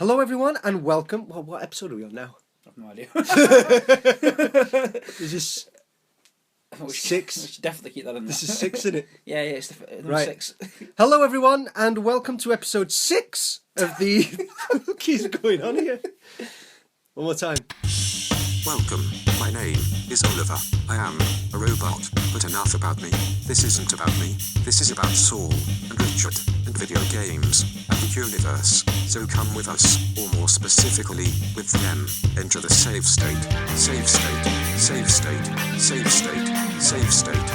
Hello everyone and welcome. Well, what episode are we on now? I have no idea. Is this we 6? We should definitely keep that in there. This is 6, isn't it? Yeah, it's the Right. 6. Hello everyone and welcome to episode 6 of the... What keeps going on here? One more time. Welcome, my name is Oliver. I am a robot, but enough about me. This isn't about me, this is about Saul, and Richard, and video games, and the universe. So come with us, or more specifically, with them. Enter the save state, save state, save state, save state, save state.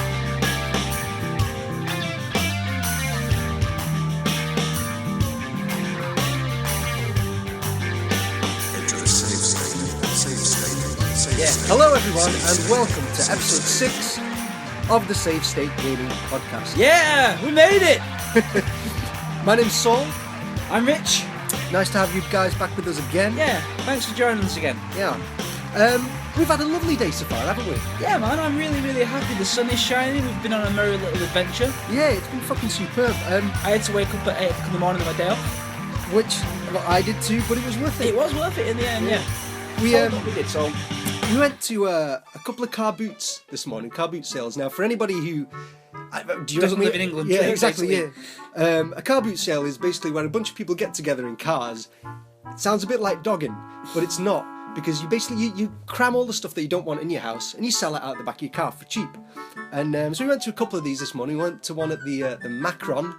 Hello everyone and welcome to episode 6 of the Save State Gaming Podcast. Yeah, we made it! My name's Saul. I'm Rich. Nice to have you guys back with us again. Yeah, thanks for joining us again. Yeah. We've had a lovely day so far, haven't we? Yeah, man, I'm really, really happy. The sun is shining. We've been on a merry little adventure. Yeah, it's been fucking superb. I had to wake up at 8 o'clock in the morning of my day off. Which I did too, but it was worth it. It was worth it in the end, yeah. We did, so... We went to a couple of car boots this morning, car boot sales. Now, for anybody who doesn't live in England, yeah, exactly, yeah. A car boot sale is basically where a bunch of people get together in cars. It sounds a bit like dogging, but it's not, because you basically you cram all the stuff that you don't want in your house and you sell it out the back of your car for cheap. And so we went to a couple of these this morning. We went to one at the Macron,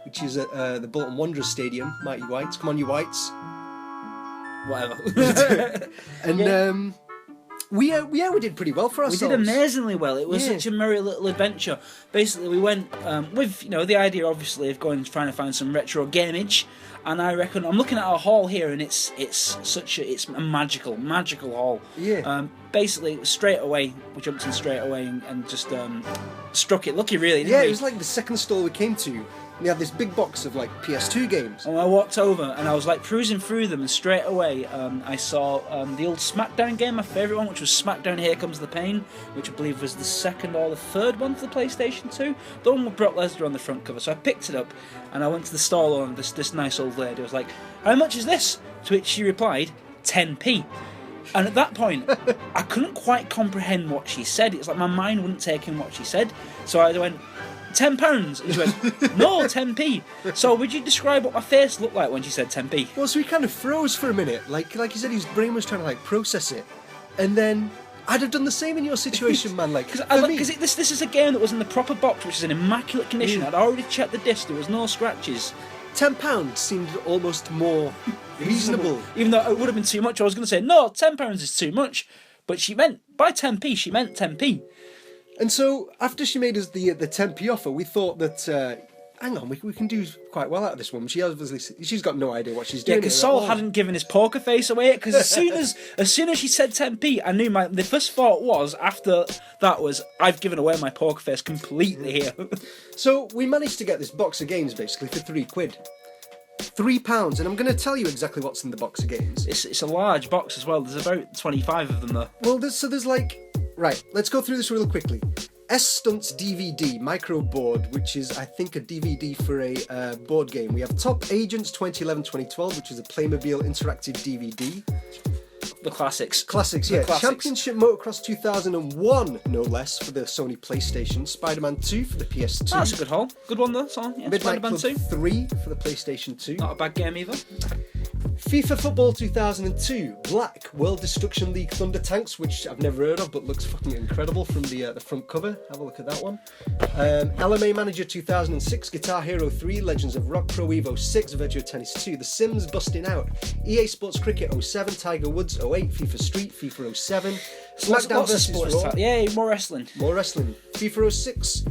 which is at the Bolton Wanderers Stadium. Mighty Whites, come on, you Whites. Whatever. And we did pretty well for ourselves. We did amazingly well. It was such a merry little adventure. Basically, we went with the idea, obviously, of trying to find some retro gamage. And I reckon I'm looking at our hall here, and it's a magical hall. Yeah. Basically, straight away we jumped in straight away and just struck it lucky, really. Didn't Yeah, we? it was like the second store we came to. They had this big box of like PS2 games. And I walked over and I was like cruising through them, and straight away I saw the old SmackDown game, my favourite one, which was SmackDown Here Comes the Pain, which I believe was the second or the third one for the PlayStation 2. The one with Brock Lesnar on the front cover. So I picked it up and I went to the stall, and this nice old lady was like, "How much is this?" To which she replied, 10p. And at that point, I couldn't quite comprehend what she said. It's like my mind wouldn't take in what she said. So I went, £10, and she went, "No, 10p. So would you describe what my face looked like when she said 10p? Well, so he kind of froze for a minute. Like you said, his brain was trying to like process it. And then I'd have done the same in your situation, man. Like, Because this is a game that was in the proper box, which is in immaculate condition. I'd already checked the disc, there was no scratches. £10 seemed almost more reasonable. Even though it would have been too much, I was going to say, no, £10 is too much. But she meant, by 10p, she meant 10p. And so after she made us the 10p offer, we thought that, hang on, we can do quite well out of this woman. She's got no idea what she's doing. Yeah, because Saul hadn't given his poker face away. Because as soon as she said 10p, I knew the first thought was after that was, I've given away my poker face completely here. So we managed to get this box of games basically for £3. £3, and I'm going to tell you exactly what's in the box of games. It's a large box as well. There's about 25 of them there. Well, there's like... Right, let's go through this real quickly. S-Stunts DVD micro board, which is, I think, a DVD for a board game. We have Top Agents 2011-2012, which is a Playmobil interactive DVD. The classics. Classics, yeah. Championship Motocross 2001, no less, for the Sony PlayStation. Spider-Man 2 for the PS2. Oh, that's a good haul. Good one, though. So, yeah, Midnight Spider-Man Club 2. 3 for the PlayStation 2. Not a bad game either. FIFA Football 2002, Black World Destruction League Thunder Tanks, which I've never heard of but looks fucking incredible from the front cover. Have a look at that one. LMA Manager 2006, Guitar Hero 3, Legends of Rock, Pro Evo 6, Virtua Tennis 2, The Sims Busting Out, EA Sports Cricket 07, Tiger Woods 08, FIFA Street, FIFA 07, SmackDown vs Raw. Yeah, more wrestling. More wrestling. FIFA 06.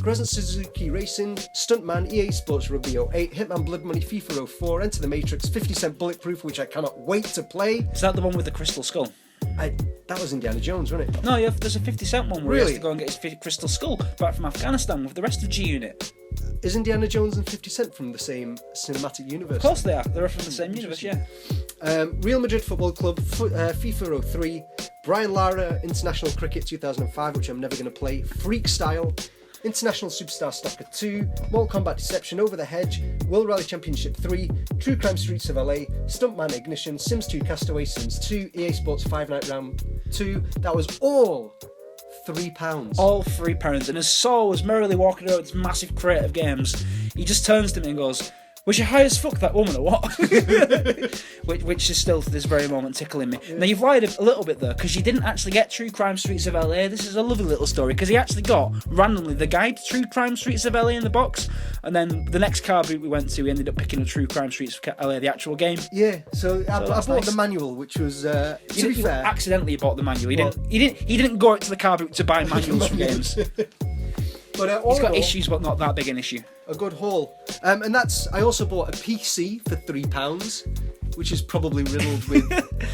Crescent Suzuki Racing, Stuntman, EA Sports Rugby 08, Hitman Blood Money, FIFA 04, Enter the Matrix, 50 Cent Bulletproof, which I cannot wait to play. Is that the one with the crystal skull? That was Indiana Jones, wasn't it? No, yeah, there's a 50 Cent one where he Really? has to go and get his crystal skull back from Afghanistan with the rest of G-Unit. Is Indiana Jones and 50 Cent from the same cinematic universe? Of course they are. They're from the same universe, yeah. Real Madrid Football Club, FIFA 03, Brian Lara International Cricket 2005, which I'm never going to play, Freak Style, International Superstar Stalker 2, Mortal Kombat Deception Over the Hedge, World Rally Championship 3, True Crime Streets of LA, Stuntman Ignition, Sims 2 Castaway, Sims 2, EA Sports 5 Night Round 2. That was all £3. All £3. And as Saul was merrily walking out this massive crate of games, he just turns to me and goes, "Was you high as fuck, that woman, or what?" which is still to this very moment tickling me. Now, you've lied a little bit there, because you didn't actually get True Crime Streets of LA. This is a lovely little story, because he actually got, randomly, the guide to True Crime Streets of LA in the box, and then the next car boot we went to, we ended up picking up True Crime Streets of LA, the actual game. Yeah, so I bought nice. the manual, which was, to be You fair... accidentally bought the manual. He didn't go out to the car boot to buy manuals for games. But He's got issues, but not that big an issue. A good haul. And I also bought a PC for £3, which is probably riddled with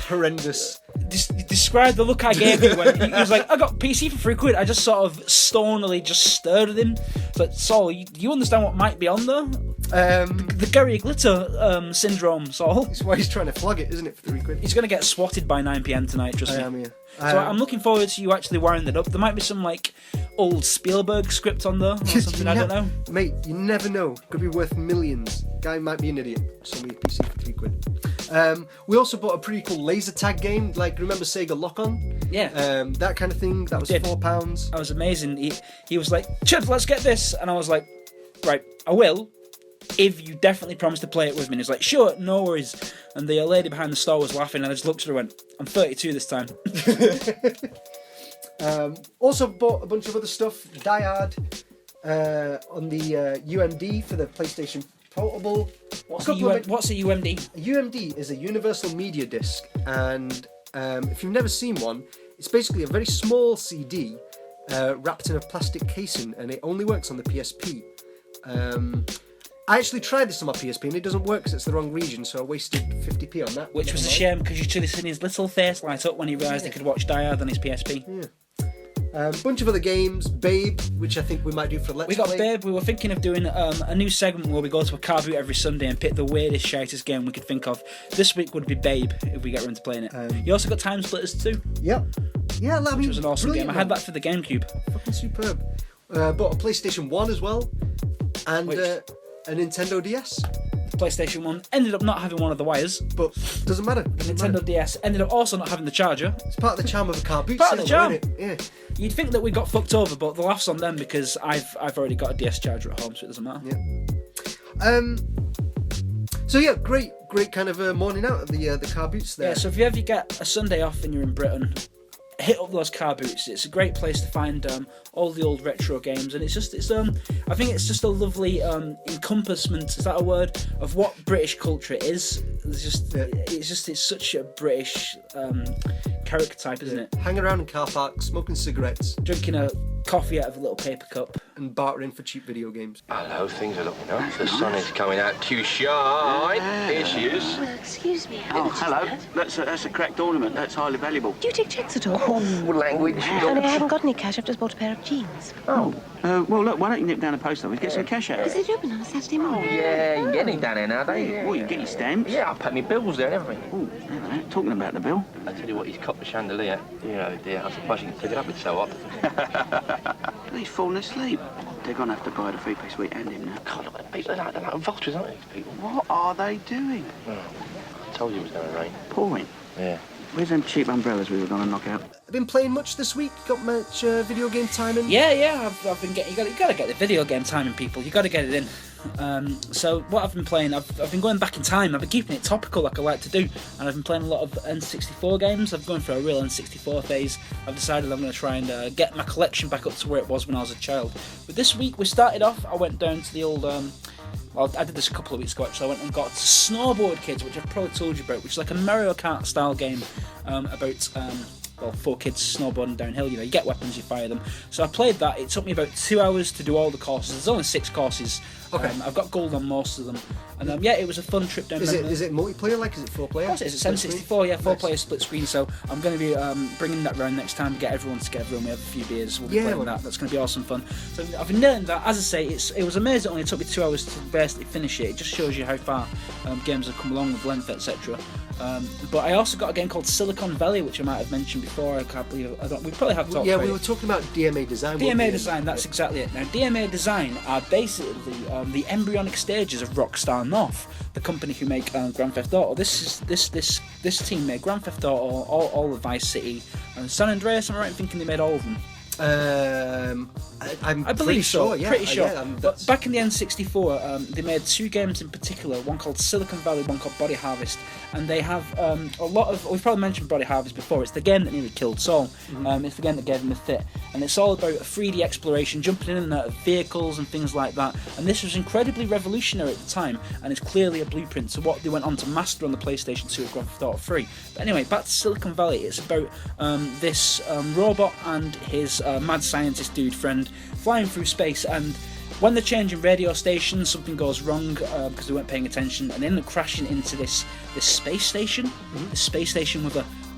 horrendous... Describe the look I gave you when he was like, "I got PC for £3." I just sort of stonily just stared at him. It's like, Saul, do you understand what might be on there? The Gary Glitter syndrome, Saul. That's why he's trying to flog it, isn't it, for £3? He's going to get swatted by 9 PM tonight, trust me. I am, yeah. So I'm looking forward to you actually wiring that up. There might be some like old Spielberg script on there or something, I don't know. Mate, you never know. Could be worth millions. Guy might be an idiot. Sell me a PC for £3. We also bought a pretty cool laser tag game. Like, remember Sega Lock-On? Yeah. That kind of thing. That was £4. That was amazing. He was like, "Chip, let's get this," and I was like, "Right, I will, if you definitely promise to play it with me." And he's like, "Sure, no worries." And the lady behind the store was laughing, and I just looked at her and went, "I'm 32 this time." Also bought a bunch of other stuff. Die Hard on the UMD for the PlayStation Portable. What's a UMD? A UMD is a Universal Media Disc, and if you've never seen one, it's basically a very small CD wrapped in a plastic casing, and it only works on the PSP. I actually tried this on my PSP and it doesn't work because it's the wrong region, so I wasted 50p on that. Which was a shame, because you should have seen his little face light up when he realised he could watch Die Hard on his PSP. Yeah. Bunch of other games. Babe, which I think we might do for Let's Play. We got Babe. We were thinking of doing a new segment where we go to a car boot every Sunday and pick the weirdest, shitest game we could think of. This week would be Babe, if we get around to playing it. You also got Time Splitters 2. Yep. Yeah, which was an awesome game. I had that for the GameCube. Fucking superb. Bought a PlayStation 1 as well. And a Nintendo DS. The PlayStation 1 ended up not having one of the wires. But doesn't matter. Nintendo DS ended up also not having the charger. It's part of the charm of a car boot. Part of the charm. Isn't it? Yeah. You'd think that we got fucked over, but the laugh's on them because I've already got a DS charger at home, so it doesn't matter. Yeah. So yeah, great kind of morning out of the car boots there. Yeah. So if you ever get a Sunday off and you're in Britain, hit up those car boots. It's a great place to find all the old retro games, and I think it's just a lovely encompassment, is that a word, of what British culture is. It's such a British character type, isn't it? Hang around in car parks, smoking cigarettes, drinking a coffee out of a little paper cup, and bartering for cheap video games. Hello, things are looking up. The sun is coming out to shine. Here she is. Well, excuse me. Oh, hello. That's a correct ornament. That's highly valuable. Do you take checks at all? Oh, language. Honey, I haven't got any cash. I've just bought a pair of jeans. Oh. Well, look, why don't you nip down the post office, get some cash out? Is it open on a Saturday morning? Yeah, you get it down there nowadays. Well, you get your stamps. Yeah, I pay my bills there and everything. Oh, hang on, talking about the bill. I tell you what, he's copped the chandelier. Dear, oh dear, I'm surprised you can pick it up. It's so hot. He's fallen asleep. They're going to have to buy the three-piece wheat and him now. God, look at the people. They're like vultures, aren't these people? What are they doing? Oh, I told you it was going to rain. Pouring. Yeah. Where's them cheap umbrellas we were going to knock out? I've been playing much this week. Got much video game time in? Yeah. I've been getting. You got to get the video game time in, people. You got to get it in. So what I've been playing, I've been going back in time. I've been keeping it topical like I like to do, and I've been playing a lot of N64 games. I've gone for a real N64 phase. I've decided I'm going to try and get my collection back up to where it was when I was a child. But this week we started off. I went down to the old. Well, I did this a couple of weeks ago actually. I went and got Snowboard Kids, which I've probably told you about, which is like a Mario Kart style game about 4 kids snowboarding downhill. You get weapons, you fire them. So I played that. It took me about 2 hours to do all the courses. There's only 6 courses. Okay. I've got gold on most of them. And it was a fun trip down. Is it multiplayer? Like, is it 4 player? Of course it is. It's N64, yeah, 4 player split screen. So I'm going to be bringing that round next time to get everyone together and we have a few beers. We'll be playing that. That's going to be awesome fun. So I've been learning that. As I say, it was amazing. It only took me 2 hours to basically finish it. It just shows you how far games have come along with length, etc. But I also got a game called Silicon Valley, which I might have mentioned before. I can't believe it. We probably have talked Yeah, about we it. were talking about DMA Design. weren't DMA we? Design, that's exactly it. Now, DMA Design are basically the embryonic stages of Rockstar North, the company who make Grand Theft Auto. This team made Grand Theft Auto, all of Vice City, and San Andreas. Am I right in thinking they made all of them? I'm I pretty believe so. sure. Yeah, Pretty sure. Yeah, But that's- back in the N64, they made two games in particular. One called Silicon Valley, one called Body Harvest, and they have a lot of. We've probably mentioned Body Harvest before. It's the game that nearly killed Saul. It's the game that gave him the fit, and it's all about 3D exploration, jumping in and out of vehicles and things like that. And this was incredibly revolutionary at the time, and it's clearly a blueprint to what they went on to master on the PlayStation 2 of Grand Theft Auto 3. But anyway, back to Silicon Valley. It's about this robot and his mad scientist dude friend flying through space, and when they're changing radio stations, something goes wrong because they weren't paying attention, and they end up crashing into this space station, this space station with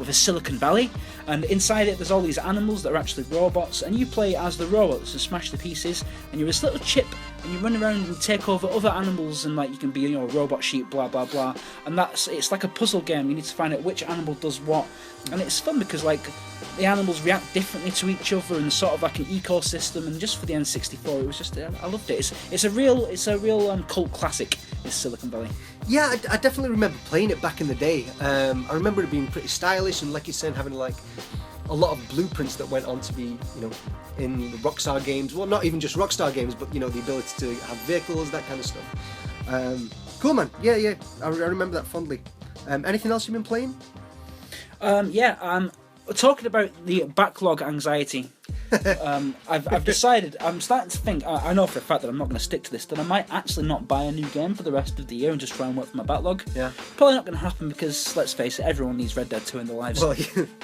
a Silicon Valley, and inside it there's all these animals that are actually robots, and you play as the robots and smash the pieces, and you're this little chip, and you run around and take over other animals, and like you can be a robot sheep, blah blah blah, and it's like a puzzle game. You need to find out which animal does what, and it's fun because like the animals react differently to each other, and sort of like an ecosystem. And just for the N64, it was just I loved it. It's a real cult classic. Is Silicon Valley. Yeah, I definitely remember playing it back in the day. I remember it being pretty stylish, and like you said, having like a lot of blueprints that went on to be, in the Rockstar games. Well, not even just Rockstar games, but the ability to have vehicles, that kind of stuff. Cool, man. Yeah. I remember that fondly. Anything else you've been playing? Talking about the backlog anxiety. I've decided, I'm starting to think, I know for a fact that I'm not going to stick to this, that I might actually not buy a new game for the rest of the year and just try and work for my backlog. Yeah. Probably not going to happen because, let's face it, everyone needs Red Dead 2 in their lives. Well,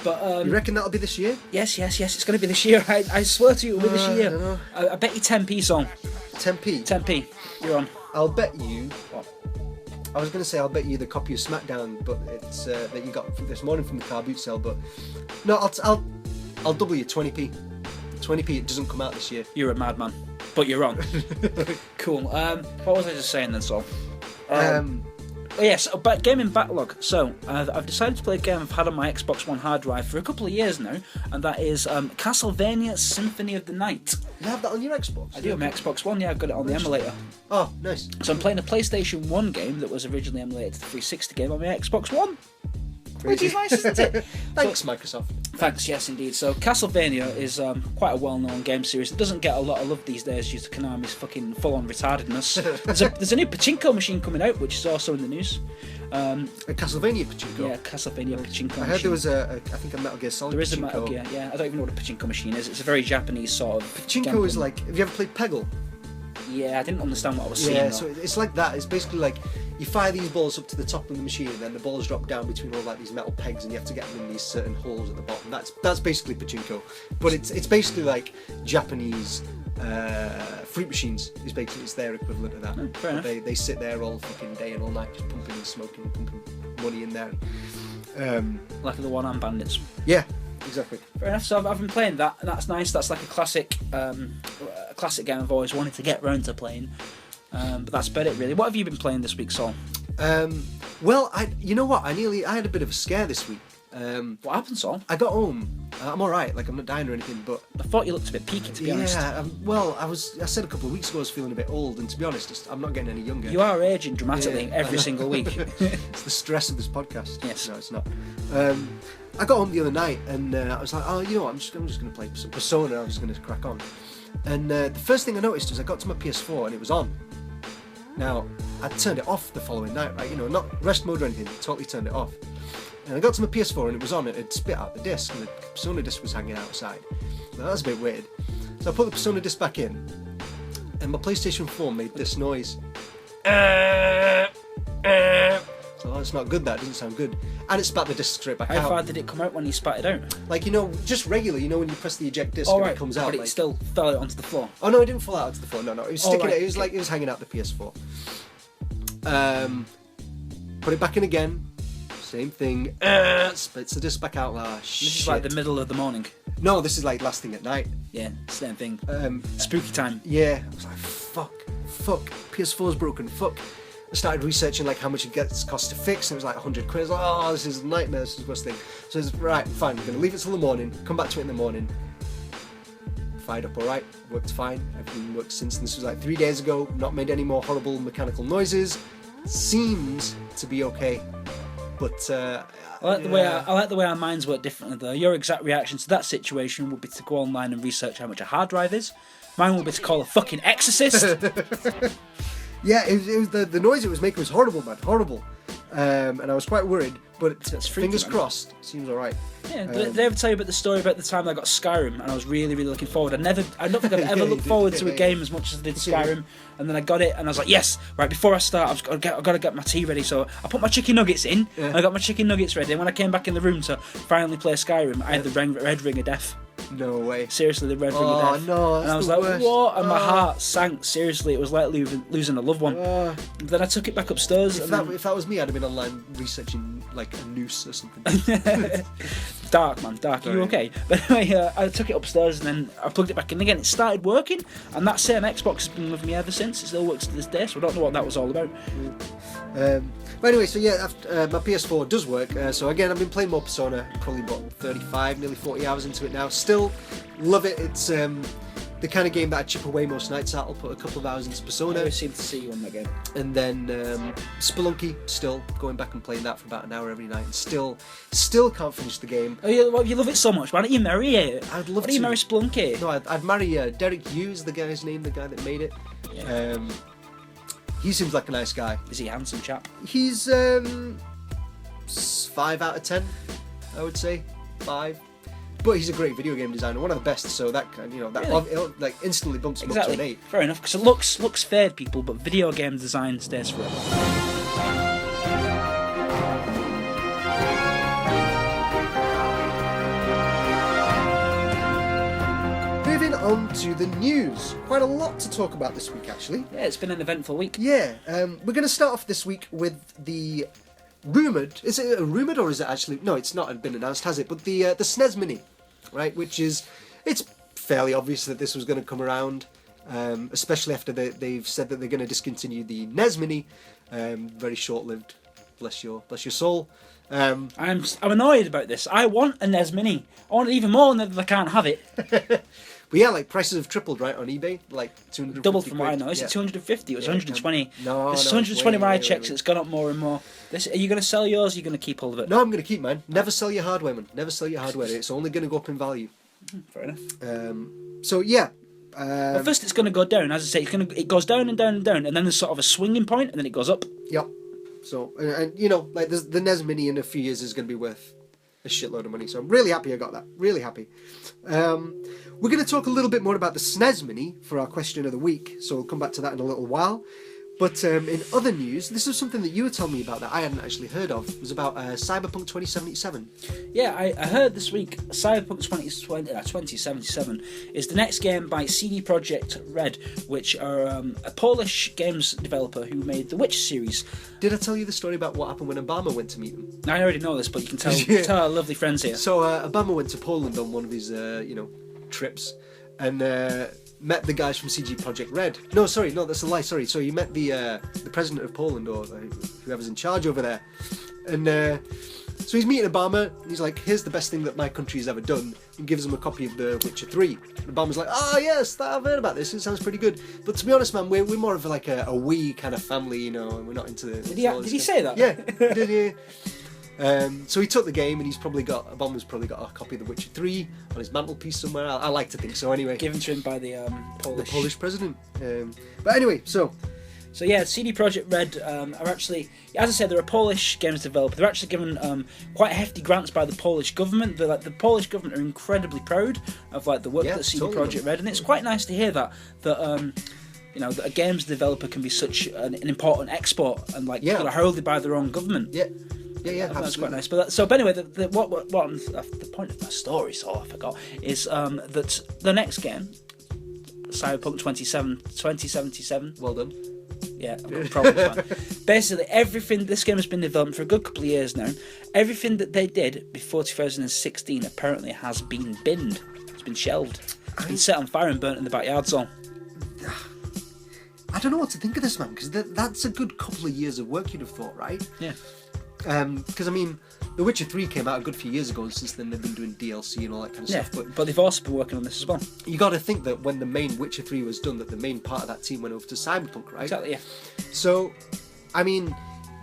But you reckon that'll be this year? Yes, it's going to be this year. I swear to you, it'll be this I year. don't know. I bet you 10p, son. 10p? 10p. You're on. I'll bet you... What? I was going to say I'll bet you the copy of SmackDown, but it's that you got this morning from the car boot sale. But no, I'll double you 20p. 20p. It doesn't come out this year. You're a madman. But you're on. Cool. What was I just saying then, Sol? Yes, but gaming backlog. So, I've decided to play a game I've had on my Xbox One hard drive for a couple of years now, and that is Castlevania Symphony of the Night. You have that on your Xbox? I do have my Xbox One, yeah, I've got it on the emulator. Oh, nice. So I'm playing a PlayStation 1 game that was originally emulated to the 360 game on my Xbox One. Which is nice, isn't it? Thanks, Microsoft. Thanks, yes indeed. So Castlevania is quite a well-known game series. It doesn't get a lot of love these days due to Konami's fucking full-on retardedness. There's a new pachinko machine coming out, which is also in the news. A Castlevania pachinko? Yeah, Castlevania pachinko machine. I heard there was I think a Metal Gear Solid There is a pachinko. Metal Gear, yeah. I don't even know what a pachinko machine is. It's a very Japanese sort of... Pachinko gambling. is like... Have you ever played Peggle? Yeah, I didn't understand what I was seeing. Yeah, though. so it's like that. It's basically like you fire these balls up to the top of the machine, and then the balls drop down between all like these metal pegs, and you have to get them in these certain holes at the bottom. That's basically pachinko, but it's basically like Japanese fruit machines. It's their equivalent of that. fair enough. They sit there all fucking day and all night just pumping and smoking, pumping money in there. Like the one-arm bandits. Yeah, exactly. Fair enough. So I've been playing that, and that's nice. That's like a classic game I've always wanted to get round to playing. But that's about it, really. What have you been playing this week, Sol? Well, you know what? I had a bit of a scare this week. What happened, Sol? I got home. I'm all right. Like I'm not dying or anything, but I thought you looked a bit peaky, to be honest. yeah. Well, I said a couple of weeks ago I was feeling a bit old, and to be honest, I'm not getting any younger. You are aging dramatically Yeah, every I know. single week. It's the stress of this podcast. Yes. No, it's not. I got home the other night, and I was like, oh, you know what? I'm just going to play some Persona. I'm just going to crack on. And the first thing I noticed was I got to my PS4 and it was on. Now, I turned it off the following night, right? You know, not rest mode or anything, totally turned it off. And I got to my PS4 and it was on, it had spit out the disc, and the Persona disc was hanging outside. Now, that's a bit weird. So I put the Persona disc back in, and my PlayStation 4 made this noise. So that's not good, that doesn't sound good. And it spat the disc straight back How out. far did it come out when you spat it out? Like, you know, just regular, you know, when you press the eject disc All and right, it comes out. but it like... still fell out onto the floor. Oh no, it didn't fall out onto the floor. No, it was sticking. right, It was like it was hanging out the PS4. Put it back in again. Same thing. Splits the disc back out. Ah, This shit. is like the middle of the morning. No, this is like last thing at night. Yeah, same thing. Um, Spooky time. yeah, I was like, fuck, PS4's broken, fuck. I started researching like how much it costs to fix, and it was like 100 quid. I was like, oh, this is a nightmare, this is the worst thing. So I was right, fine, I'm gonna leave it till the morning, come back to it in the morning. Fired up alright, worked fine, everything worked since. This was like 3 days ago, not made any more horrible mechanical noises. Seems to be okay. But I like the way our minds work differently though. Your exact reaction to that situation would be to go online and research how much a hard drive is. Mine would be to call a fucking exorcist. yeah, it was the noise it was making was horrible, man, horrible. And I was quite worried, but That's freaky, fingers man. crossed, seems alright. Yeah, did I ever tell you about the story about the time I got Skyrim and I was really, really looking forward? I don't think I've ever looked forward to a game as much as I did Skyrim, and then I got it and I was like, yes, right, before I start, I've got to get my tea ready. So I put my chicken nuggets in, and I got my chicken nuggets ready, and when I came back in the room to finally play Skyrim, I had the red ring of death. No way. Seriously, the red ring of death. No, and I was like, what? And my heart sank. Seriously, it was like losing a loved one. Then I took it back upstairs. If that was me, I'd have been online researching like a noose or something. Dark, man, dark. Are you okay? But anyway, I took it upstairs and then I plugged it back in again. It started working, and that same Xbox has been with me ever since. It still works to this day, so I don't know what that was all about. But anyway, so yeah, my PS4 does work. So again, I've been playing more Persona, probably about 35, nearly 40 hours into it now. Still love it. It's the kind of game that I chip away most nights at. I'll put a couple of hours into I Persona. always seem to see you on that game. And then Spelunky, still going back and playing that for about an hour every night, and still can't finish the game. Oh, you love it so much. Why don't you marry it? I'd love Why don't you to. marry Splunky? No, I'd marry Derek Hughes, the guy's name, the guy that made it. Yeah. He seems like a nice guy. Is he a handsome chap? He's 5 out of 10, I would say 5. But he's a great video game designer, one of the best. So that Really? it'll, like instantly bumps him up to an 8. Fair enough. Because looks fade people, but video game design stays forever. Moving on to the news, quite a lot to talk about this week actually. Yeah, it's been an eventful week. Yeah, we're going to start off this week with the rumoured. Is it rumoured or is it actually? No, it's not been announced, has it? But the SNES Mini, right? Which is, it's fairly obvious that this was going to come around, especially after they've said that they're going to discontinue the NES Mini. Very short-lived. Bless your soul. I'm annoyed about this. I want a NES Mini. I want it even more than that I can't have it. But yeah, like prices have tripled, right, on eBay, like 250 Double from what I quid. know. Is Yeah. it 250? It was Yeah, 120. No, It's it's 120 when I way, checked. way, So it's gone up more and more. Are you going to sell yours? Or are you going to keep hold of it? No, I'm going to keep mine. Never sell your hardware, man. Never sell your hardware. It's only going to go up in value. Fair enough. So yeah. Well, first it's going to go down. As I say, it goes down and down and down, and then there's sort of a swinging point, and then it goes up. Yep. So, and you know, like the NES Mini in a few years is going to be worth a shitload of money. So I'm really happy I got that. Really happy. We're going to talk a little bit more about the SNES Mini for our question of the week. So we'll come back to that in a little while. But in other news, this is something that you were telling me about that I hadn't actually heard of. It was about Cyberpunk 2077. Yeah, I heard this week Cyberpunk 2077 is the next game by CD Projekt Red, which are a Polish games developer who made the Witcher series. Did I tell you the story about what happened when Obama went to meet them? I already know this, but you can tell, Yeah. tell our lovely friends here. So Obama went to Poland on one of his, trips, and met the guys from CG Project Red. No, that's a lie. Sorry. So he met the president of Poland, or whoever's in charge over there, and so he's meeting Obama. And he's like, "Here's the best thing that my country's ever done," and gives him a copy of The Witcher 3. And Obama's like, "Oh yes, I've heard about this. It sounds pretty good." But to be honest, man, we're more of like a we kind of family, you know, and we're not into. Did he say that? Yeah. Did he? So he took the game, and Obama's probably got a copy of The Witcher 3 on his mantelpiece somewhere. I like to think so. Anyway, Given to him by the Polish president. But anyway, so yeah, CD Projekt Red are actually, as I said, they're a Polish games developer. They're actually given quite hefty grants by the Polish government. The Polish government are incredibly proud of the work that CD totally. Projekt Red, and it's quite nice to hear that that a games developer can be such an important export and heralded by their own government. yeah, That's quite absolutely. nice. But anyway, the point of my story, so I forgot, is that the next game, Cyberpunk 2077. Well done. Yeah, I've got problems, man. Basically, everything, this game has been developed for a good couple of years now. Everything that they did before 2016 apparently has been binned. It's been shelved. It's been set on fire and burnt in the backyard zone. I don't know what to think of this, man, because that's a good couple of years of work, you'd have thought, right? Yeah. Because I mean, The Witcher 3 came out a good few years ago, and since then they've been doing DLC and all that kind of Yeah, stuff. but they've also been working on this as well. You got to think that when the main Witcher 3 was done, that the main part of that team went over to Cyberpunk, right? Exactly, yeah. So, I mean,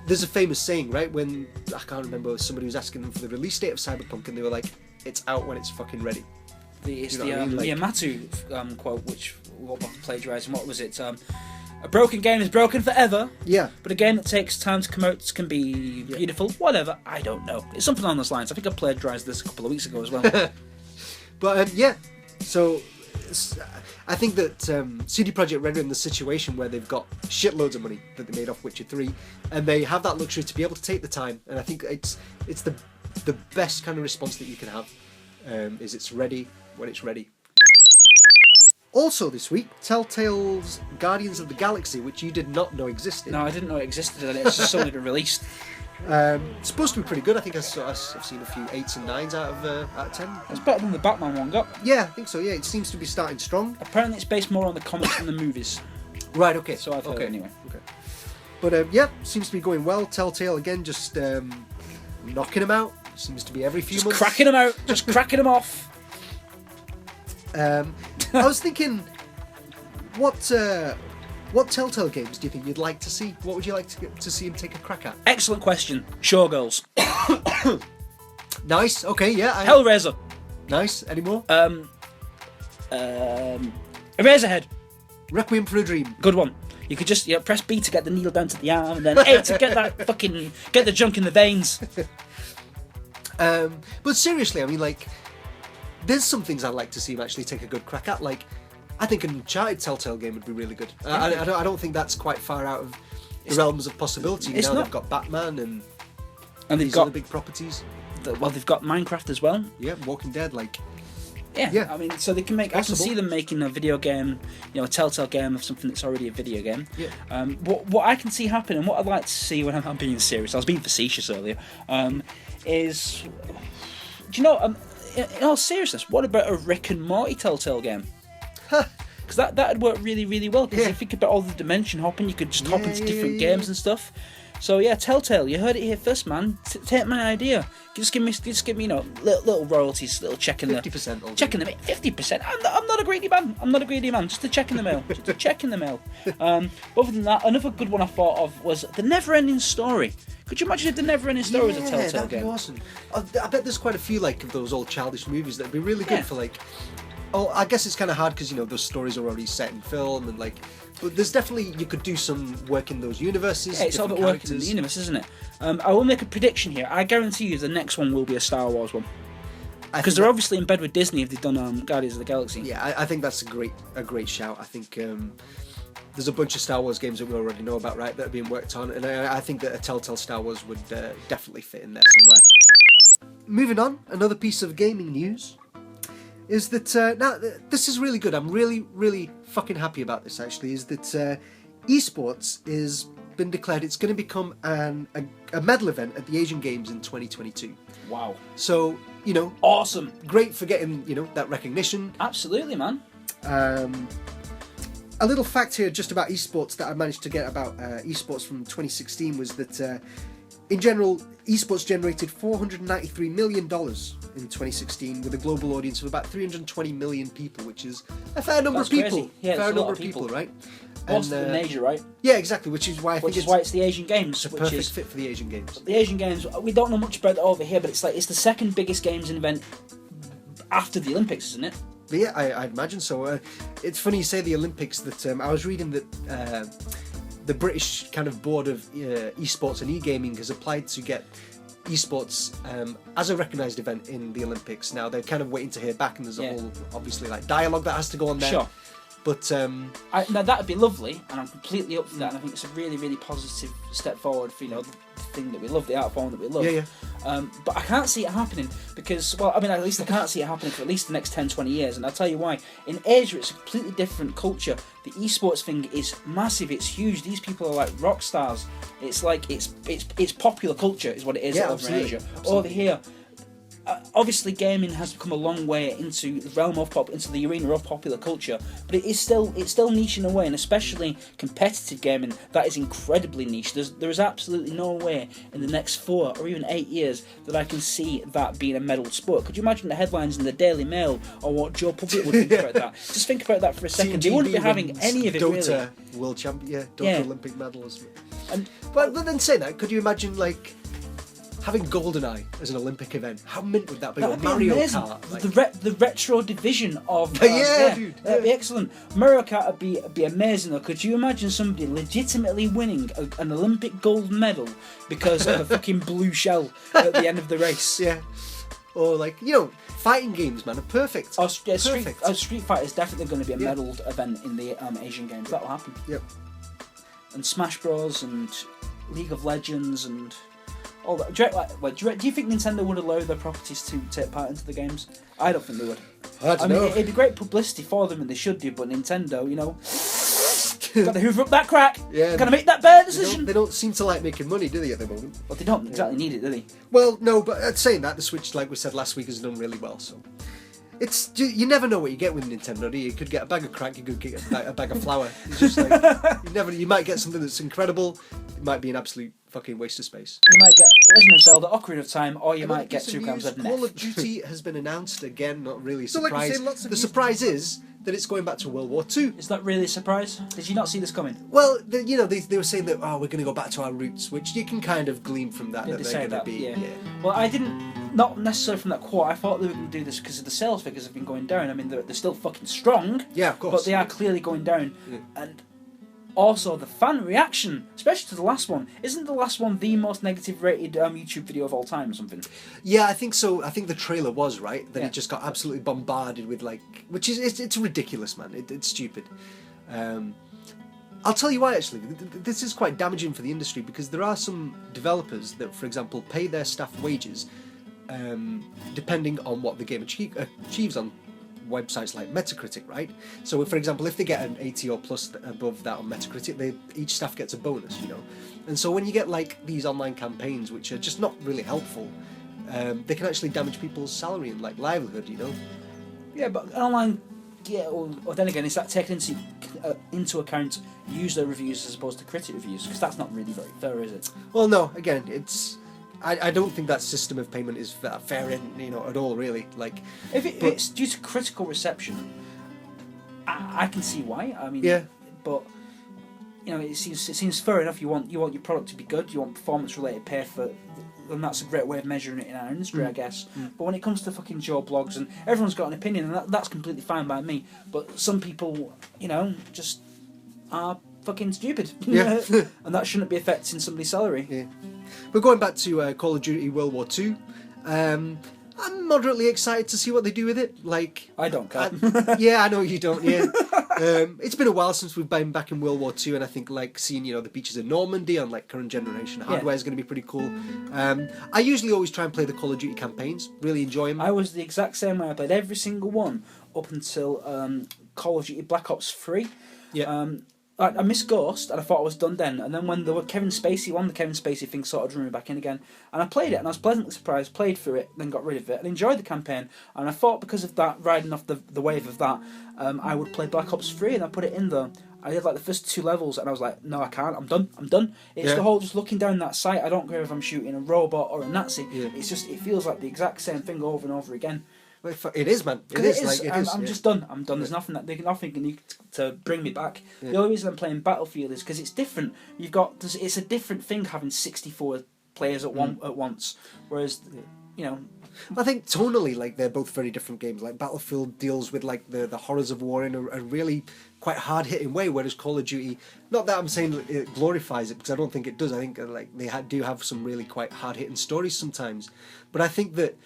there's a famous saying, right? When, I can't remember, somebody was asking them for the release date of Cyberpunk, and they were like, it's out when it's fucking ready. It's You know what I mean? Like- Miyamatu quote, which what was plagiarising. What was it? A broken game is broken forever, Yeah. but a game that takes time to come out can be beautiful. Whatever, I don't know. It's something on those lines. I think I plagiarised this a couple of weeks ago as well. But, yeah. So, I think that CD Projekt Red are in the situation where they've got shitloads of money that they made off Witcher 3, and they have that luxury to be able to take the time, and I think it's the best kind of response that you can have, is it's ready when it's ready. Also this week, Telltale's Guardians of the Galaxy, which you did not know existed. No, I didn't know it existed, and it's just only been released. It's supposed to be pretty good. I think I've seen a few 8s and 9s out of 10. It's better than the Batman one got. Yeah, I think so. Yeah, it seems to be starting strong. Apparently, it's based more on the comics than the movies. Right. Okay. So I've heard okay. anyway. Okay. But yeah, seems to be going well. Telltale again, just knocking them out. Seems to be every few Just months. cracking them out, just cracking them off. I was thinking, what Telltale games do you think you'd like to see? What would you like to see him take a crack at? Excellent question. Showgirls. Nice. Okay. Yeah. Hellraiser. Nice. Any more? Eraserhead. Requiem for a Dream. Good one. You could just press B to get the needle down to the arm, and then A to get that get the junk in the veins. But seriously, I mean, like, there's some things I'd like to see him actually take a good crack at. Like, I think an Uncharted Telltale game would be really good. I don't think that's quite far out of the realms of possibility. It's Now not. they've got Batman and And they've these got other big properties. they've got Minecraft as well. Yeah, Walking Dead. Like, Yeah, Yeah. I mean, so they can make. I can Possible. see them making a video game, a Telltale game of something that's already a video game. Yeah. What I can see happen, and what I'd like to see when I'm being serious, I was being facetious earlier, is, do you know? In all seriousness, what about a Rick and Morty Telltale game? Because that'd work really, really well. Because Yeah. if you think about all the dimension hopping, you could just hop into different yeah. games and stuff. So yeah, Telltale, you heard it here first, man. Take my idea. Just give me, little royalties, little check in the 50% all check in the mail. 50%. I'm not a greedy man. I'm not a greedy man. Just a check in the mail. Just a check in the mail. But other than that, another good one I thought of was The Never-Ending Story. Could you imagine if The Never-Ending Story was a Telltale that'd be game? awesome. I bet there's quite a few like of those old childish movies that'd be really good Yeah. for like. Oh, I guess it's kind of hard because those stories are already set in film and like. But there's definitely you could do some work in those universes. Yeah, it's all about different working in the characters. universe, isn't it? I will make a prediction here. I guarantee you the next one will be a Star Wars one. I Because think they're that- obviously in bed with Disney if they've done Guardians of the Galaxy. Yeah, I think that's a great shout. I think there's a bunch of Star Wars games that we already know about, right, that are being worked on, and I think that a Telltale Star Wars would definitely fit in there somewhere. Moving on, another piece of gaming news is that now this is really good. I'm really fucking happy about this. Actually, is that esports is been declared it's going to become a medal event at the Asian Games in 2022. Wow. So Awesome. great for getting that recognition. Absolutely, man. A little fact here just about esports that I managed to get about esports from 2016 was that in general, esports generated $493 million in 2016 with a global audience of about 320 million people, which is a fair number That's of people. crazy. Yeah, it's fair a lot number of of people, people. right? What's in Asia, right? Yeah, exactly, which is why I Which think is why it's the Asian Games. it's a Which perfect is fit for the Asian Games. the Asian Games. We don't know much about it over here, but it's the second biggest games event after the Olympics, isn't it? But yeah, I'd imagine so. It's funny you say the Olympics. That I was reading that the British kind of board of esports and e-gaming has applied to get esports as a recognised event in the Olympics. Now they're kind of waiting to hear back, and there's a Yeah. whole obviously like dialogue that has to go on there. Sure. But Now that'd be lovely, and I'm completely up for that. And I think it's a really, really positive step forward for the thing that we love, the art form that we love. Yeah. But I can't see it happening because, well, I mean, at least I can't see it happening for at least the next 10, 20 years. And I'll tell you why. In Asia, it's a completely different culture. The esports thing is massive. It's huge. These people are like rock stars. It's like it's popular culture is what it is Yeah, over absolutely, in Asia. absolutely. Over here, obviously gaming has come a long way into the realm of into the arena of popular culture, but it's still niche in a way, and especially competitive gaming, that is incredibly niche. There is absolutely no way in the next 4 or even 8 years that I can see that being a medalled sport. Could you imagine the headlines in the Daily Mail or what Joe Public would think about that? Just think about that for a second. They wouldn't be having any of it, Dota really. World Champion, Dota Yeah. Olympic medal or something. And But then saying that, could you imagine like having GoldenEye as an Olympic event? How mint would that be? that Or would be Mario amazing. Kart? Like, The retro division of Yeah, dude, that'd be excellent. Mario Kart would be amazing though. Could you imagine somebody legitimately winning an Olympic gold medal because of a fucking blue shell at the end of the race? yeah. Or like, you know, fighting games, man, are perfect. Street Fighter is definitely going to be a Yeah. medalled event in the Asian Games. That'll happen. Yep. And Smash Bros. And League of Legends and all that. Do you think Nintendo would allow their properties to take part into the games? I don't think they would. I don't mean, know. it'd be great publicity for them, and they should do. But Nintendo, you know, got to hoover up that crack. Yeah. Got to make that better They decision. don't seem to like making money, do they, at the moment? Well, they don't exactly need it, do they? Well, no, but saying that, the Switch, like we said last week, has done really well, so... You never know what you get with Nintendo, do you? You could get a bag of crack, you could get a bag of flour. It's just like, you might get something that's incredible, it might be an absolute fucking waste of space. You might get Legend of Zelda: Ocarina of Time, or you might get 2 grams of Call meth. of Duty has been announced again, not really a So, like you surprise. say, lots of The news- surprise is that it's going back to World War II. Is that really a surprise? Did you not see this coming? Well, they were saying that, we're going to go back to our roots, which you can kind of glean from that, Did that they they're say going to that? be... Yeah. Well, I didn't, not necessarily from that quote. I thought they were going to do this because the sales figures have been going down. I mean, they're still fucking strong. Yeah, of course. But they are clearly going down. And also the fan reaction, especially to the last one. Isn't the last one the most negative rated YouTube video of all time or something? Yeah, I think so. I think the trailer was, right? Then Yeah. it just got absolutely bombarded with which is it's ridiculous, man. It's stupid. I'll tell you why, actually. This is quite damaging for the industry because there are some developers that, for example, pay their staff wages depending on what the game achieves on websites like Metacritic, right? So, for example, if they get an 80 or plus above that on Metacritic, each staff gets a bonus, you know. And so when you get like these online campaigns, which are just not really helpful, they can actually damage people's salary and like livelihood, you know. Yeah, but online... Yeah, or then again, is that taken into account user reviews as opposed to critic reviews? Because that's not really very fair, is it? Well, no. Again, I don't think that system of payment is fair, at all. Really, like. If it's due to critical reception, I can see why. I mean, Yeah. But it seems fair enough. You want your product to be good. You want performance related pay for, and that's a great way of measuring it in our industry, I guess. But when it comes to fucking Joe blogs, and everyone's got an opinion, and that's completely fine by me. But some people, just are fucking stupid. Yeah. And that shouldn't be affecting somebody's salary. Yeah. But going back to Call of Duty World War II, I'm moderately excited to see what they do with it. Like, I don't care. Yeah, I know you don't. Yeah, it's been a while since we've been back in World War II, and I think like seeing the beaches of Normandy on like current generation hardware is going to be pretty cool. I usually always try and play the Call of Duty campaigns. Really enjoy them. I was the exact same way. I played every single one up until Call of Duty Black Ops 3. Yeah. I missed Ghost, and I thought I was done then. And then when the Kevin Spacey one, the Kevin Spacey thing sort of drew me back in again. And I played it, and I was pleasantly surprised, played through it, then got rid of it, and enjoyed the campaign. And I thought because of that, riding off the wave of that, I would play Black Ops 3, and I put it in there. I did like the first 2 levels, and I was like, no, I can't, I'm done. It's the whole just looking down that sight. I don't care if I'm shooting a robot or a Nazi. Yeah. It's just, it feels like the exact same thing over and over again. It is, man. It is. I'm just done. I'm done. There's nothing to bring me back. Yeah. The only reason I'm playing Battlefield is because it's different. It's a different thing having 64 players at once, whereas I think tonally, like they're both very different games. Like Battlefield deals with like the horrors of war in a really quite hard hitting way, whereas Call of Duty, not that I'm saying it glorifies it, because I don't think it does. I think like they do have some really quite hard hitting stories sometimes, but I think that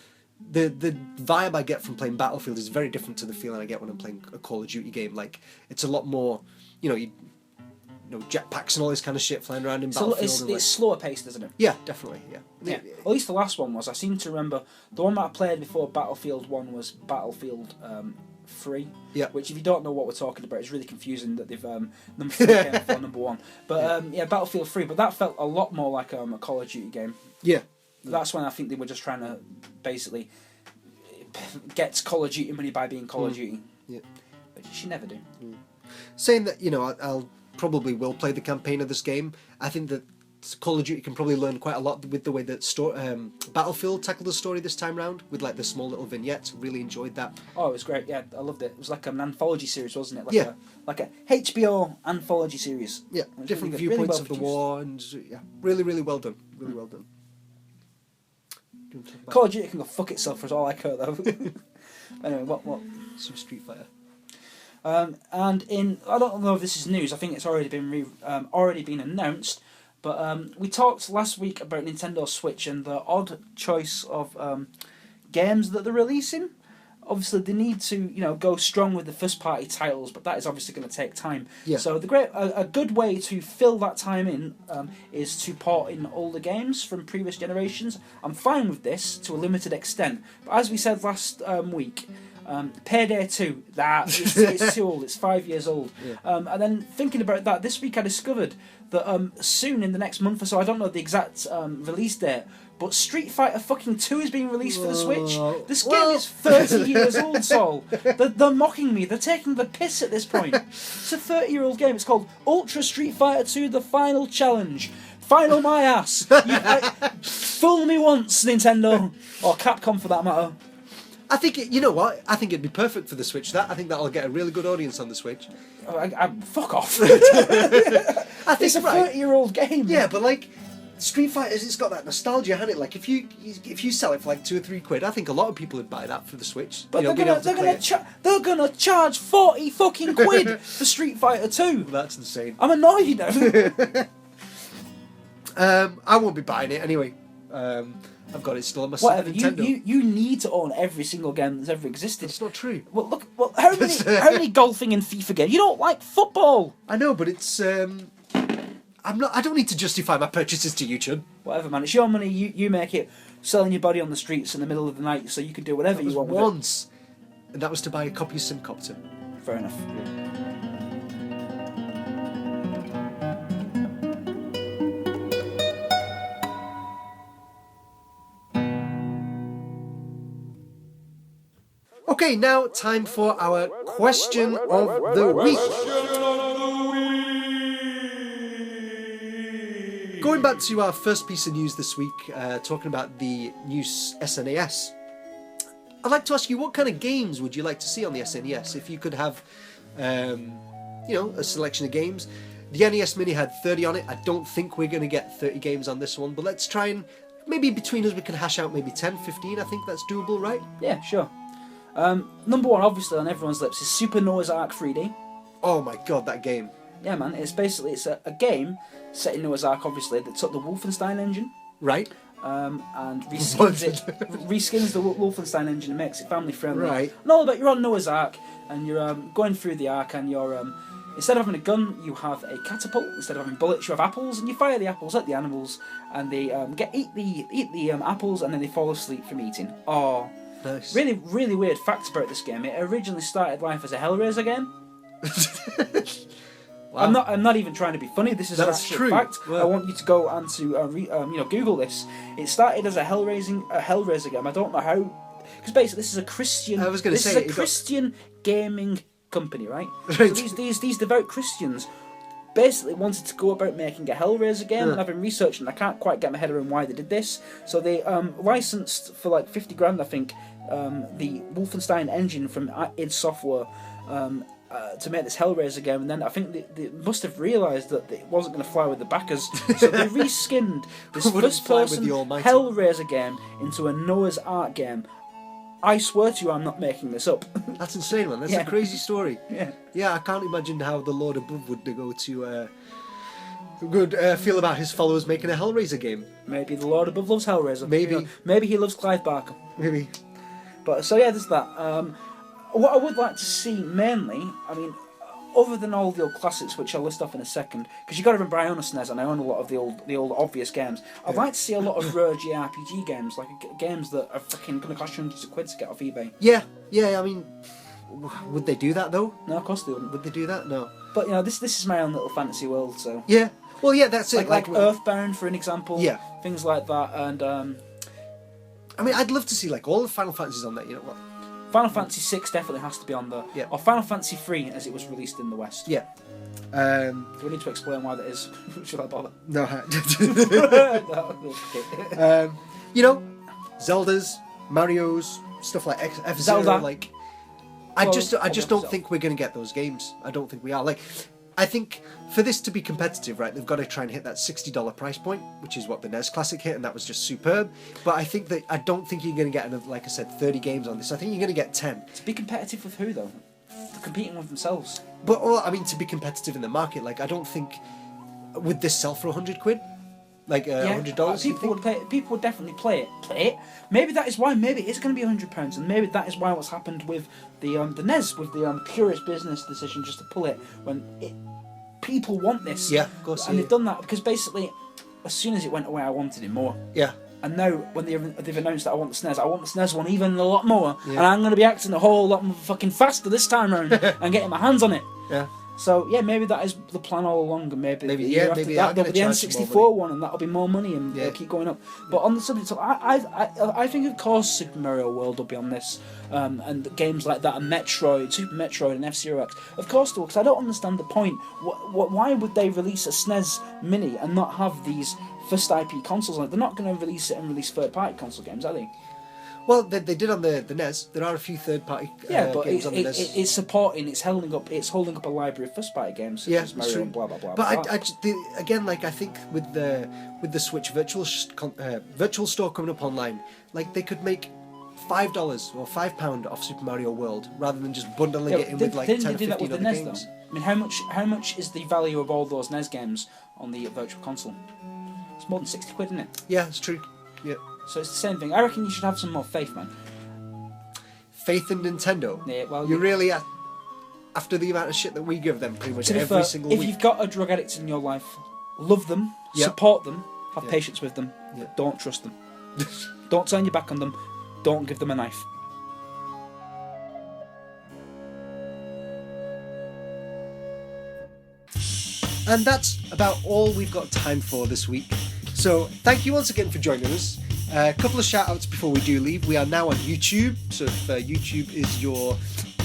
the vibe I get from playing Battlefield is very different to the feeling I get when I'm playing a Call of Duty game. Like it's a lot more, jetpacks and all this kind of shit flying around in Battlefield. it's slower paced, isn't it? Yeah, definitely. Yeah. At least the last one was. I seem to remember the one that I played before Battlefield 1 was Battlefield 3. Yeah. Which, if you don't know what we're talking about, it's really confusing that they've number 3 came before number 1. But Battlefield 3. But that felt a lot more like a Call of Duty game. Yeah. That's when I think they were just trying to basically gets Call of Duty money by being Call of Duty. Yeah. But she never do. Saying that, I'll probably will play the campaign of this game. I think that Call of Duty can probably learn quite a lot with the way that Battlefield tackled the story this time round, with like the small little vignettes. Really enjoyed that. Oh, it was great. Yeah, I loved it. It was like an anthology series, wasn't it? Like Yeah. like a HBO anthology series. Yeah, It was different really good, really viewpoints well of the produced. war, and yeah, really, really well done. Really well done. Do you want to talk about Call of Duty can go fuck itself for all I care though. Anyway, what? some Street Fighter? And I don't know if this is news. I think it's already been announced. But we talked last week about Nintendo Switch and the odd choice of games that they're releasing. Obviously, they need to go strong with the first party titles, but that is obviously going to take time. Yeah. So a good way to fill that time in is to port in older games from previous generations. I'm fine with this to a limited extent, but as we said last week. Payday 2, it's too old, it's 5 years old. Yeah. And then thinking about that, this week I discovered that soon, in the next month or so, I don't know the exact release date, but Street Fighter fucking 2 is being released for the Switch. This game is 30 years old, Saul. They're mocking me, they're taking the piss at this point. It's a 30-year-old game, it's called Ultra Street Fighter 2 The Final Challenge. Final my ass. Fool me once, Nintendo. Or Capcom for that matter. I think you know what? I think it'd be perfect for the Switch. I think that'll get a really good audience on the Switch. Fuck off. I think It's a 30-year-old game. Yeah, but like Street Fighters, it's got that nostalgia, hasn't it? Like if you sell it for like £2 or £3, I think a lot of people would buy that for the Switch. But being able to play it. they're gonna charge 40 fucking quid for Street Fighter 2. That's insane. I'm annoyed now. I won't be buying it anyway. I've got it still on my Whatever. Super Nintendo. You need to own every single game that's ever existed. It's not true. Well, look. Well, how many golfing and FIFA games? You don't like football. I know, but it's. I don't need to justify my purchases to you, Chud. Whatever, man. It's your money. You make it. Selling your body on the streets in the middle of the night, so you can do whatever That was you want with once, and that was to buy a copy of Simcopter. it. Fair enough. Okay, now time for our question of the week. Going back to our first piece of news this week, talking about the new SNES, I'd like to ask you, what kind of games would you like to see on the SNES? If you could have, a selection of games. The NES Mini had 30 on it. I don't think we're going to get 30 games on this one, but let's try and, maybe between us we can hash out maybe 10, 15. I think that's doable, right? Yeah, sure. Number one, obviously on everyone's lips, is Super Noah's Ark 3D. Oh my god, that game. Yeah, man. It's a game set in Noah's Ark, obviously, that took the Wolfenstein engine Right? and reskins the Wolfenstein engine and makes it family friendly. Right. And all about you're on Noah's Ark and you're going through the Ark and you're instead of having a gun, you have a catapult. Instead of having bullets, you have apples, and you fire the apples at the animals, and they eat the apples, and then they fall asleep from eating. Oh. Nice. Really, really weird facts about this game. It originally started life as a Hellraiser game. Wow. I'm not even trying to be funny. This is an That's actual true. fact. Wow. I want you to go and to Google this. It started as a Hellraiser game. I don't know how, because basically this is a Christian. I was gonna say, this is it a got- Christian gaming company, right? Right. So these devout Christians basically wanted to go about making a Hellraiser game, and I've been researching. I can't quite get my head around why they did this. So they licensed for like $50,000, I think, the Wolfenstein engine from id Software to make this Hellraiser game, and then I think they must have realised that it wasn't going to fly with the backers, so they reskinned this Wouldn't fly with first-person the Almighty. Hellraiser game into a Noah's Ark game. I swear to you, I'm not making this up. That's insane, man. That's Yeah. a crazy story. Yeah. Yeah, I can't imagine how the Lord above would go to feel about his followers making a Hellraiser game. Maybe the Lord above loves Hellraiser. Maybe. You know, maybe he loves Clive Barker. Maybe. But so yeah, there's that. What I would like to see mainly, I mean, other than all the old classics, which I'll list off in a second, because you got to remember I own a SNES and I own a lot of the old obvious games. I'd like to see a lot of rare JRPG games, like games that are fucking going to cost you hundreds of quid to get off eBay. Yeah, I mean, would they do that though? No, of course they wouldn't. Would they do that? No. But this is my own little fantasy world, so Yeah. Well, yeah, that's it. like Earthbound for an example. Yeah. Things like that, and I mean, I'd love to see like all the Final Fantasies on that. You know, well, Final Fantasy 6 definitely has to be on there. Yeah. Or Final Fantasy 3 as it was released in the West. Yeah. Do we need to explain why that is? Should I bother? No. No, okay. You know, Zeldas, Mario's, stuff like F-Zero, Zelda. like... I Well, just probably don't Zelda. think we're going to get those games. I don't think we are. Like, I think for this to be competitive, right, they've got to try and hit that $60 price point, which is what the NES Classic hit, and that was just superb. But I don't think you're going to get, another, like I said, 30 games on this. I think you're going to get 10. To be competitive with who, though? They're competing with themselves. But, well, I mean, to be competitive in the market, like, I don't think... Would this sell for £100? Like, $100? you People think? would play it. People would definitely play it. Maybe that is why. Maybe it's going to be £100, and maybe that is why what's happened with the NES, with the purist business decision just to pull it when people want this. Yeah, of course. And yeah. they've done that because basically, as soon as it went away, I wanted it more. Yeah. And now, when they've announced that I want the SNES, I want the SNES one even a lot more, Yeah. and I'm going to be acting a whole lot more fucking faster this time round and getting my hands on it. Yeah. So yeah, maybe that is the plan all along, and maybe the year after maybe that they're there'll be the gonna charge some N64 more one, and that'll be more money, and Yeah. it'll keep going up. But on the subject, so I think of course Super Mario World will be on this, and games like that, and Metroid, Super Metroid, and F-Zero X. Of course, though, because I don't understand the point. Why would they release a SNES Mini and not have these first IP consoles on it? They're not going to release it and release third-party console games, are they? Well, they did on the NES. There are a few third-party Yeah, but games on the NES. it's supporting, it's holding up a library of first-party games such Yeah, as it's Mario true. and blah blah blah. But blah. again, like I think with the Switch Virtual Store coming up online, like they could make $5 or £5 off Super Mario World rather than just bundling it in with like 10 or 15 that with the other NES games. though? I mean, how much is the value of all those NES games on the Virtual Console? It's more than £60, isn't it? Yeah, it's true. Yeah, So it's the same thing. I reckon you should have some more faith, man. faith in Nintendo. Yeah, well, you really after the amount of shit that we give them pretty much to be every fair, single if week. you've got a drug addict in your life, love them, Yeah. support them, have Yeah. patience with them, Yeah. don't trust them. Don't turn your back on them, don't give them a knife. And that's about all we've got time for this week. So thank you once again for joining us. A couple of shout outs before we do leave. We are now on YouTube, so if YouTube is your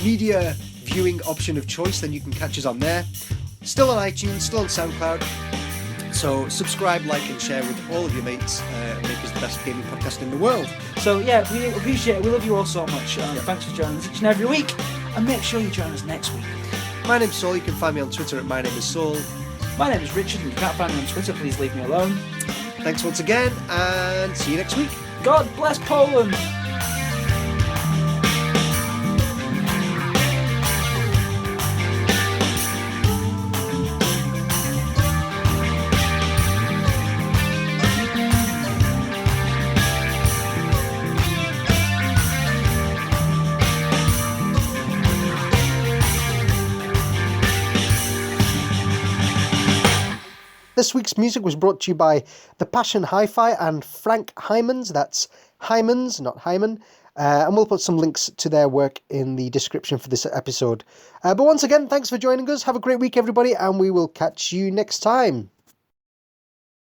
media viewing option of choice, then you can catch us on there. Still on iTunes, still on SoundCloud. So subscribe, like and share with all of your mates and make us the best gaming podcast in the world. So yeah, we appreciate it. We love you all so much. Thanks for joining us each and every week, and make sure you join us next week. My name's Saul. You can find me on Twitter at MyNameIsSaul. My name is Richard, and you can't find me on Twitter. Please leave me alone. Thanks once again, and see you next week. God bless Poland. This week's music was brought to you by The Passion Hi-Fi and Frank Hymans. That's Hymans, not Hyman. And we'll put some links to their work in the description for this episode. But once again, thanks for joining us. Have a great week, everybody, and we will catch you next time.